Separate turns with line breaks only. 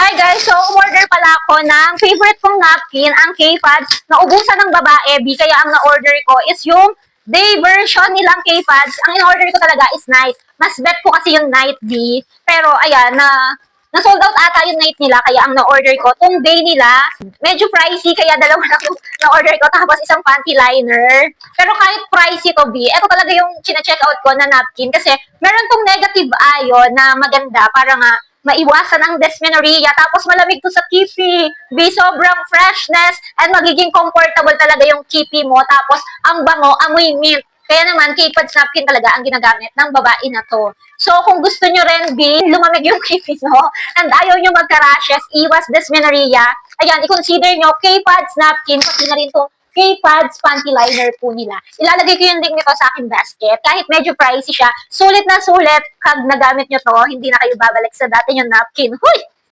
Hi guys, so umorder pala ako ng favorite kong napkin, ang K-Pads. Naubusan ng babae, kaya ang na-order ko is yung day version nilang K-Pads. Ang in-order ko talaga is night. Mas bet ko kasi yung night B. Pero ayan, na-sold out ata yung night nila, kaya ang na-order ko, tong day nila, medyo pricey, kaya dalawa lang yung na-order ko, tapos isang panty liner. Pero kahit pricey to B, ito talaga yung chine-check out ko na napkin, kasi meron tong negative ion na maganda, para nga maiwasan ang dysmenorrhea, tapos malamig to sa kipi, be sobrang freshness, and magiging comfortable talaga yung kipi mo, tapos ang bango, amoy mint. Kaya naman, K-Pads napkin talaga ang ginagamit ng babae na to. So, kung gusto nyo rin, lumamig yung kipi nyo, and ayaw nyo magka-rashes, iwas dysmenorrhea, ayan, i-consider nyo, K-Pads napkin, pati na rin to K-Pads panty liner po nila. Ilalagay ko yung link nito sa aking basket. Kahit medyo pricey siya, sulit na sulit, kag nagamit nyo to, hindi na kayo babalik sa dati yung napkin. Huy!